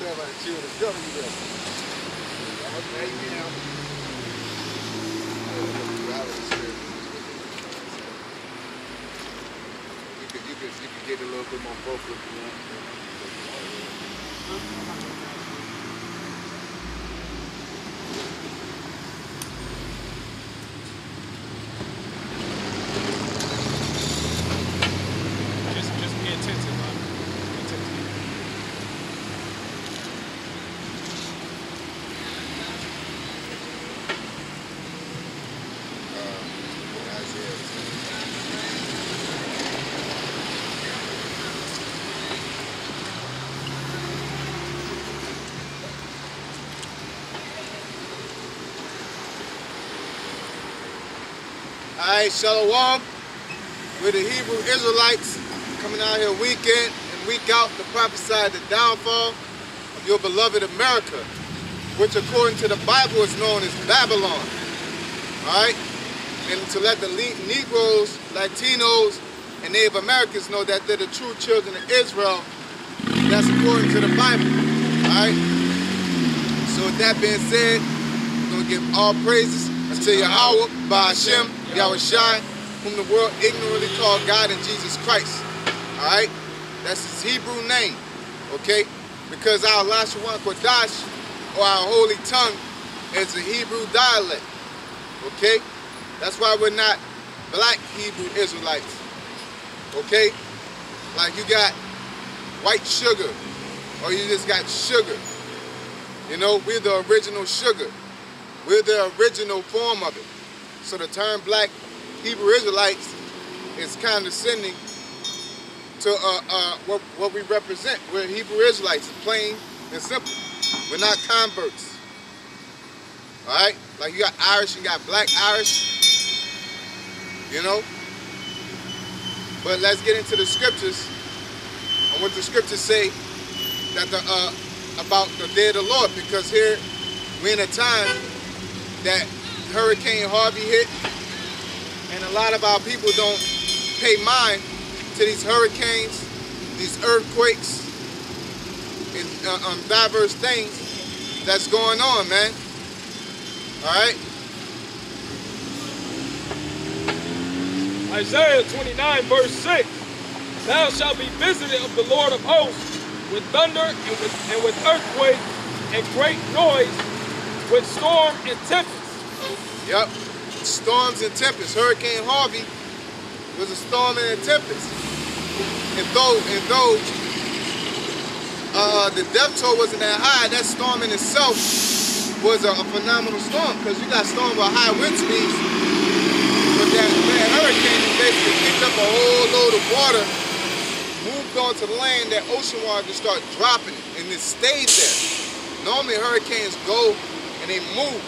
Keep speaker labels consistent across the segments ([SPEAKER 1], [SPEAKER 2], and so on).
[SPEAKER 1] tell about the children. Tell me that. Okay, now. You could get a little bit more vocal if you want.
[SPEAKER 2] Just be attentive, man. Be attentive.
[SPEAKER 1] All right, Shalom. We're the Hebrew Israelites coming out here week in and week out to prophesy the downfall of your beloved America, which according to the Bible is known as Babylon. All right? And to let the Negroes, Latinos, and Native Americans know that they're the true children of Israel. That's according to the Bible. All right? So with that being said, we're going to give all praises unto Yahweh, Ba'ashem, Yahushai, whom the world ignorantly called God and Jesus Christ. Alright? That's his Hebrew name. Okay? Because our Lashawan Kodash, or our holy tongue, is a Hebrew dialect. Okay? That's why we're not black Hebrew Israelites. Okay? Like you got white sugar, or you just got sugar. You know, we're the original sugar. We're the original form of it. So the term black Hebrew Israelites is condescending to what we represent. We're Hebrew Israelites, plain and simple. We're not converts. Alright? Like you got Irish, you got black Irish. You know? But let's get into the scriptures and what the scriptures say that about the day of the Lord, because here we're in a time that Hurricane Harvey hit, and a lot of our people don't pay mind to these hurricanes, these earthquakes, and diverse things that's going on, man. All right?
[SPEAKER 2] Isaiah 29 verse 6. Thou shalt be visited of the Lord of hosts with thunder and with earthquake and great noise, with storm and tempest.
[SPEAKER 1] Yep, storms and tempests. Hurricane Harvey was a storm and a tempest. And though the death toll wasn't that high, that storm in itself was a phenomenal storm, because you got storms with high wind speeds. But that hurricane basically picked up a whole load of water, moved onto the land, that ocean water just started dropping, and it stayed there. Normally hurricanes go and they move.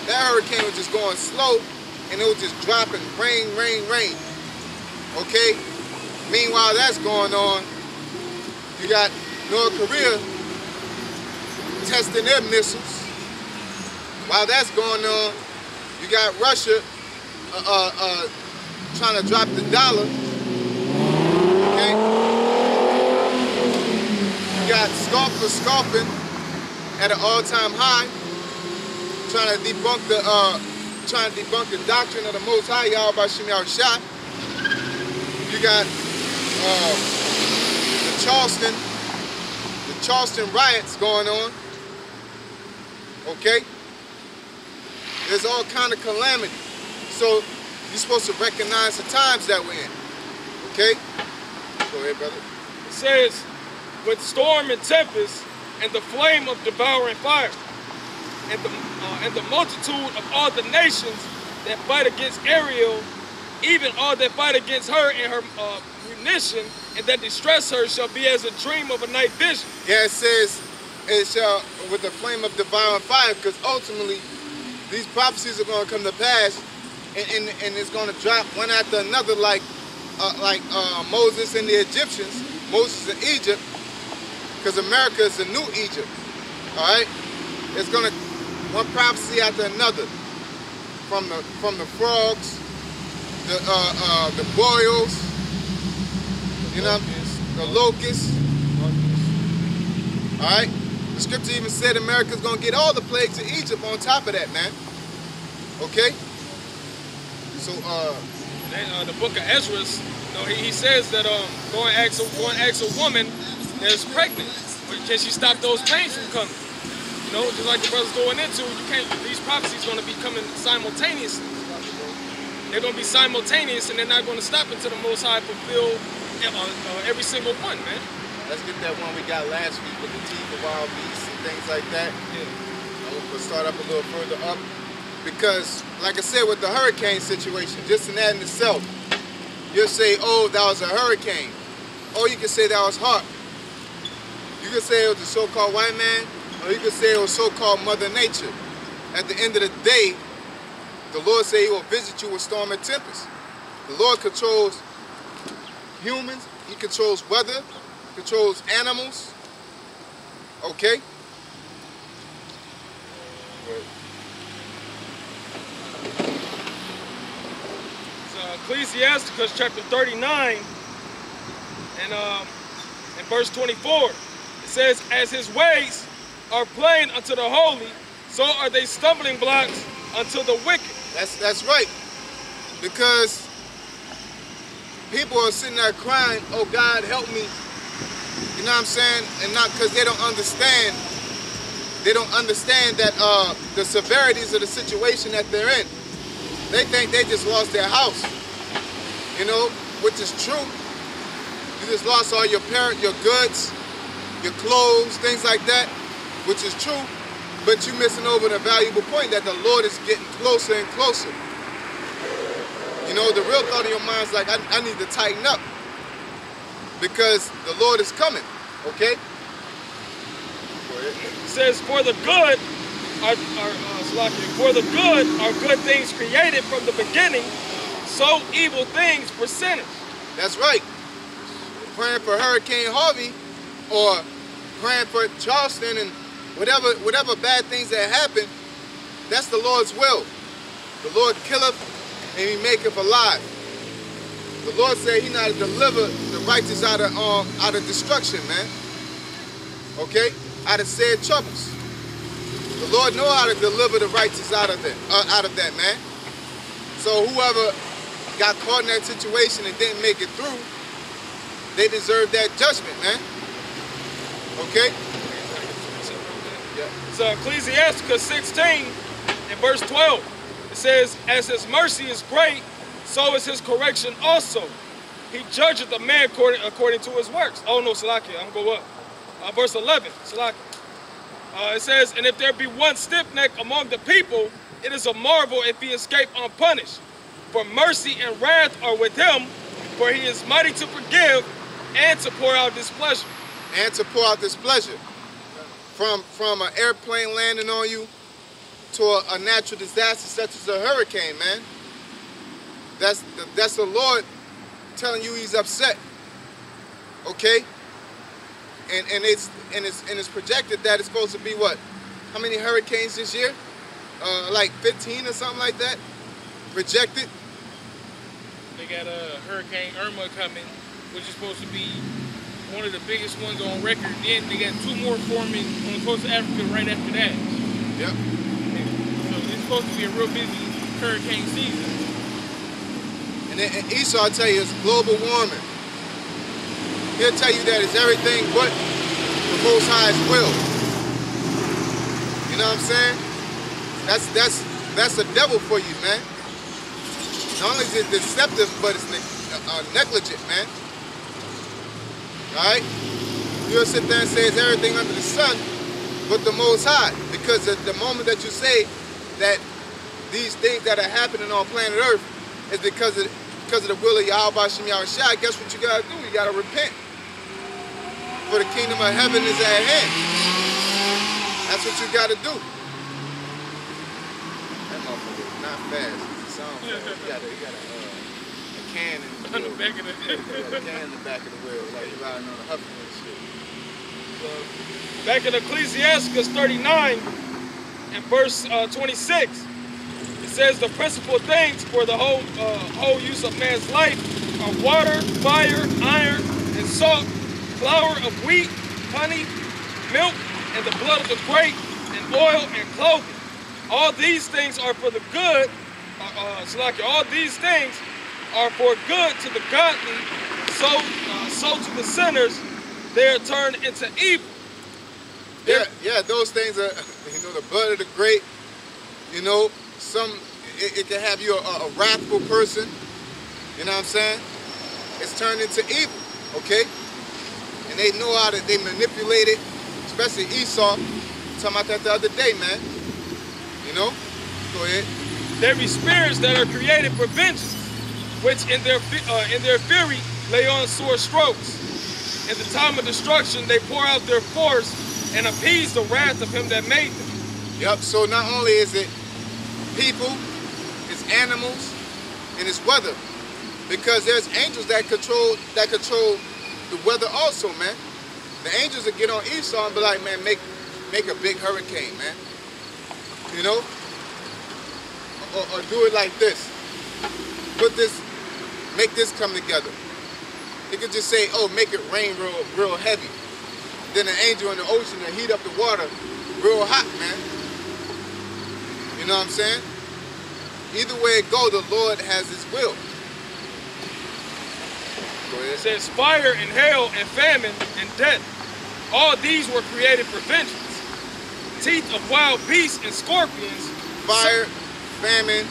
[SPEAKER 1] That hurricane was just going slow, and it was just dropping rain, rain, rain. Okay? Meanwhile, that's going on. You got North Korea testing their missiles. While that's going on, you got Russia trying to drop the dollar. Okay? You got scoffers scoffing at an all-time high, trying to debunk the doctrine of the Most High, Yahweh Ba'ashem Yahushai. You got the Charleston riots going on. Okay? There's all kind of calamity. So you're supposed to recognize the times that we're in. Okay? Go ahead, brother.
[SPEAKER 2] It says, with storm and tempest, and the flame of devouring fire, and the multitude of all the nations that fight against Ariel, even all that fight against her and her munition, and that distress her, shall be as a dream of a night vision.
[SPEAKER 1] Yeah, it says it shall, with the flame of devouring fire, because ultimately these prophecies are going to come to pass, and it's going to drop one after another, like Moses and the Egyptians, Moses in Egypt, because America is the new Egypt. All right, it's going to one prophecy after another, from the frogs, the boils, you know, the locusts. All right, The scripture even said America's going to get all the plagues of Egypt on top of that, man. Okay? So,
[SPEAKER 2] the book of Ezra, he says that go and ask a woman that's pregnant, can she stop those pains from coming? Just like the brother's going into, these prophecies going to be coming simultaneously. They're going to be simultaneous, and they're not going to stop until the Most High fulfill every single one, man.
[SPEAKER 1] Let's get that one we got last week with the teeth of wild beasts and things like that.
[SPEAKER 2] Yeah.
[SPEAKER 1] We'll start up a little further up. Because, like I said, with the hurricane situation, just in that in itself, you'll say, oh, that was a hurricane. Or you can say that was hot. You can say it was the so-called white man, or you can say it was so-called Mother Nature. At the end of the day, the Lord said he will visit you with storm and tempest. The Lord controls humans, he controls weather, controls animals. Okay?
[SPEAKER 2] Ecclesiasticus chapter 39 and verse 24. It says, as his ways are plain unto the holy, so are they stumbling blocks unto the wicked.
[SPEAKER 1] That's right. Because people are sitting there crying, oh God, help me. You know what I'm saying? And not because they don't understand. They don't understand that the severities of the situation that they're in. They think they just lost their house. Which is true. You just lost all your goods, your clothes, things like that, which is true. But you're missing over the valuable point that the Lord is getting closer and closer. The real thought of your mind is like, I need to tighten up because the Lord is coming. Okay?
[SPEAKER 2] It says, for the good are good things created from the beginning, so evil things for sinners.
[SPEAKER 1] That's right. Praying for Hurricane Harvey or praying for Charleston and whatever bad things that happen, that's the Lord's will. The Lord killeth and he maketh alive. The Lord said he not to deliver the righteous out of destruction, man. Okay? Out of said troubles. The Lord know how to deliver the righteous out of that, man. So whoever got caught in that situation and didn't make it through, they deserve that judgment, man. Okay? Yeah.
[SPEAKER 2] So Ecclesiasticus 16 and verse 12, it says, as his mercy is great, so is his correction also. He judgeth a man according to his works. Oh no, Salakia, I'm going to go up. Verse 11, Salakia. It says, and if there be one stiff neck among the people, it is a marvel if he escape unpunished. For mercy and wrath are with him, for he is mighty to forgive and to pour out displeasure.
[SPEAKER 1] And to pour out displeasure. From an airplane landing on you to a natural disaster such as a hurricane, man. That's the Lord telling you he's upset. Okay? And it's projected that it's supposed to be what? How many hurricanes this year? Like 15 or something like that? Projected.
[SPEAKER 3] They got Hurricane Irma coming, which is supposed to be one of the biggest ones on record. Then they got two more forming on the coast of Africa right after that.
[SPEAKER 1] Yep.
[SPEAKER 3] So it's supposed to be a real busy hurricane season.
[SPEAKER 1] And Esau will tell you it's global warming. He'll tell you that it's everything but the Most High's will. You know what I'm saying? That's the devil for you, man. Not only is it deceptive, but it's negligent, man. Alright? You'll sit there and say it's everything under the sun but the Most High. Because at the moment that you say that these things that are happening on planet Earth is because of the will of Yahweh Hashem Yahushua, guess what you gotta do? You gotta repent. For the kingdom of heaven is at hand. That's what you gotta do. That motherfucker is not fast. You got a can in the
[SPEAKER 3] back of the
[SPEAKER 1] wheel. You got a can in the back of the wheel, like you're riding on a Huffman and shit.
[SPEAKER 2] Back in Ecclesiasticus 39 and verse 26, it says the principal things for the whole use of man's life are water, fire, iron, and salt, flour of wheat, honey, milk, and the blood of the grape, and oil, and clothing. All these things are for the good, all these things are for good to the godly, so to the sinners, they are turned into evil.
[SPEAKER 1] Yeah, those things are, the blood of the grape, it can have you a wrathful person, you know what I'm saying? It's turned into evil, okay? And they know how they manipulate it, especially Esau. Talking about that the other day, man. Go ahead.
[SPEAKER 2] There be spirits that are created for vengeance, which in their fury lay on sore strokes. In the time of destruction, they pour out their force and appease the wrath of him that made them.
[SPEAKER 1] Yep, so not only is it people, it's animals, and it's weather. Because there's angels that control the weather also, man. The angels will get on Esau and be like, man, make a big hurricane, man. Or do it like this. Make this come together. It could just say, oh, make it rain real heavy. Then an angel in the ocean will heat up the water real hot, man. You know what I'm saying? Either way it go, the Lord has his will. Go ahead.
[SPEAKER 2] It says fire and hail and famine and death. All these were created for vengeance. Teeth of wild beasts and scorpions.
[SPEAKER 1] Fire, famine,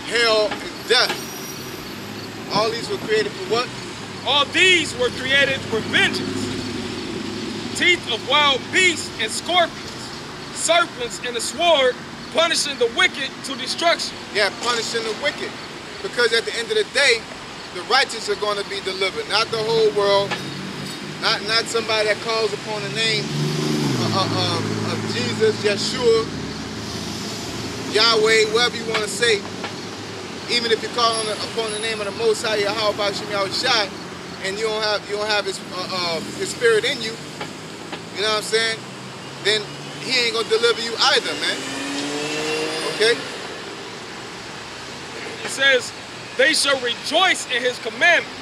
[SPEAKER 1] hail, and death. All these were created for what?
[SPEAKER 2] All these were created for vengeance. Teeth of wild beasts and scorpions. Serpents and the sword, punishing the wicked to destruction.
[SPEAKER 1] Yeah, punishing the wicked. Because at the end of the day, the righteous are going to be delivered. Not the whole world. Not somebody that calls upon the name of Jesus, Yeshua, Yahweh, whatever you want to say. Even if you call upon the name of the Most High, Yahweh Shem Yahushai, and you don't have his spirit in you, you know what I'm saying? Then he ain't gonna deliver you either, man. Okay?
[SPEAKER 2] It says, they shall rejoice in his commandment,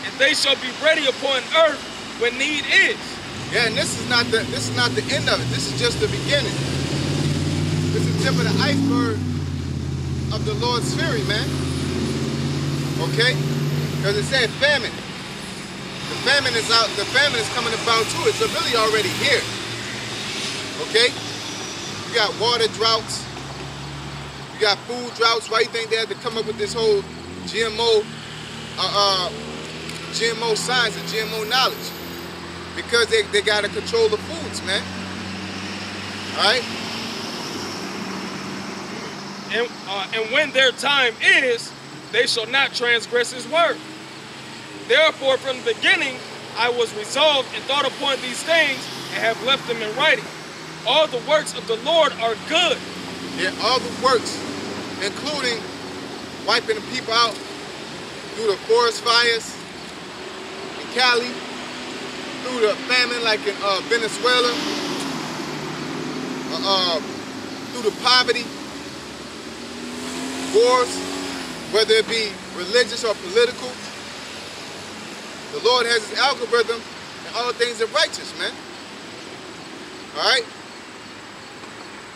[SPEAKER 2] and they shall be ready upon earth when need is.
[SPEAKER 1] Yeah, and this is not the end of it. This is just the beginning. This is the tip of the iceberg of the Lord's fury, man. Okay? Because it said famine. The famine is out. The famine is coming about too. It's really already here. Okay? You got water droughts. You got food droughts. Why you think they had to come up with this whole GMO science and GMO knowledge? Because they got to control the foods, man. All right?
[SPEAKER 2] And when their time is, they shall not transgress his word. Therefore, from the beginning, I was resolved and thought upon these things and have left them in writing. All the works of the Lord are good.
[SPEAKER 1] Yeah, all the works, including wiping the people out through the forest fires in Cali, through the famine like in Venezuela, through the poverty, wars, whether it be religious or political. The Lord has his algorithm, and all things are righteous, man. All right?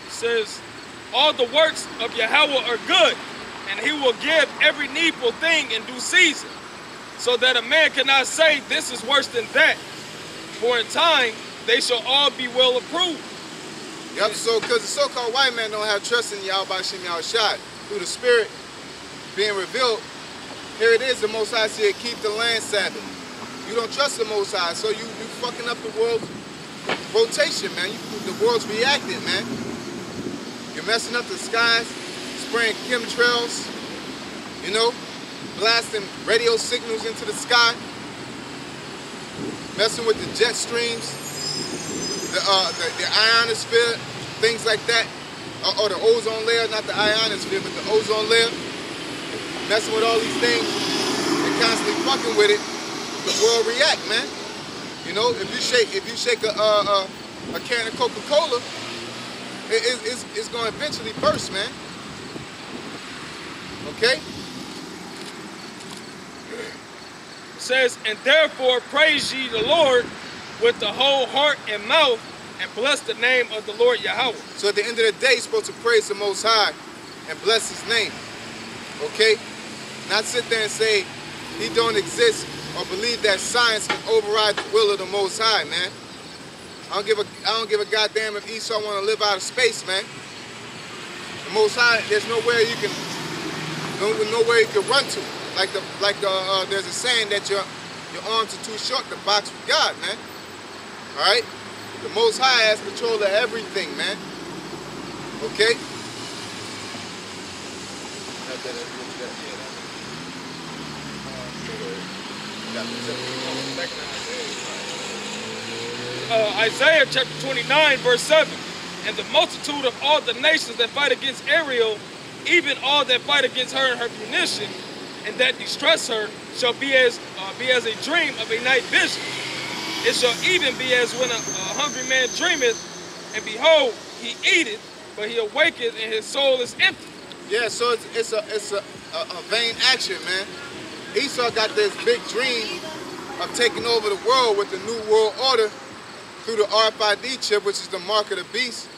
[SPEAKER 2] It says, all the works of Yahweh are good, and he will give every needful thing in due season, so that a man cannot say this is worse than that. For in time, they shall all be well approved.
[SPEAKER 1] Yep, so because the so-called white man don't have trust in Yahweh Shem Yahushai, through the Spirit being revealed, here it is, the Most High said, keep the land Sabbath. You don't trust the Most High, so you fucking up the world's rotation, man. The world's reacting, man. You're messing up the skies, spraying chemtrails, blasting radio signals into the sky, messing with the jet streams, the ionosphere, things like that, or the ozone layer, not the ionosphere, but the ozone layer, messing with all these things and constantly fucking with it, the world react, man. If you shake a can of Coca-Cola, it's going to eventually burst, man. Okay?
[SPEAKER 2] It says, and therefore praise ye the Lord with the whole heart and mouth, and bless the name of the Lord Yahweh.
[SPEAKER 1] So at the end of the day, you're supposed to praise the Most High and bless His name. Okay? Not sit there and say He don't exist or believe that science can override the will of the Most High, man. I don't give a goddamn if Esau want to live out of space, man. The Most High, there's nowhere you can run to. There's a saying that your arms are too short to box with God, man. All right. The Most High has control of everything, man. Okay.
[SPEAKER 2] Isaiah chapter 29, verse 7. And the multitude of all the nations that fight against Ariel, even all that fight against her and her munition, and that distress her, shall be as a dream of a night vision. It shall even be as when a hungry man dreameth, and behold, he eateth, but he awaketh, and his soul is empty.
[SPEAKER 1] Yeah, so it's a vain action, man. Esau got this big dream of taking over the world with the New World Order through the RFID chip, which is the mark of the beast.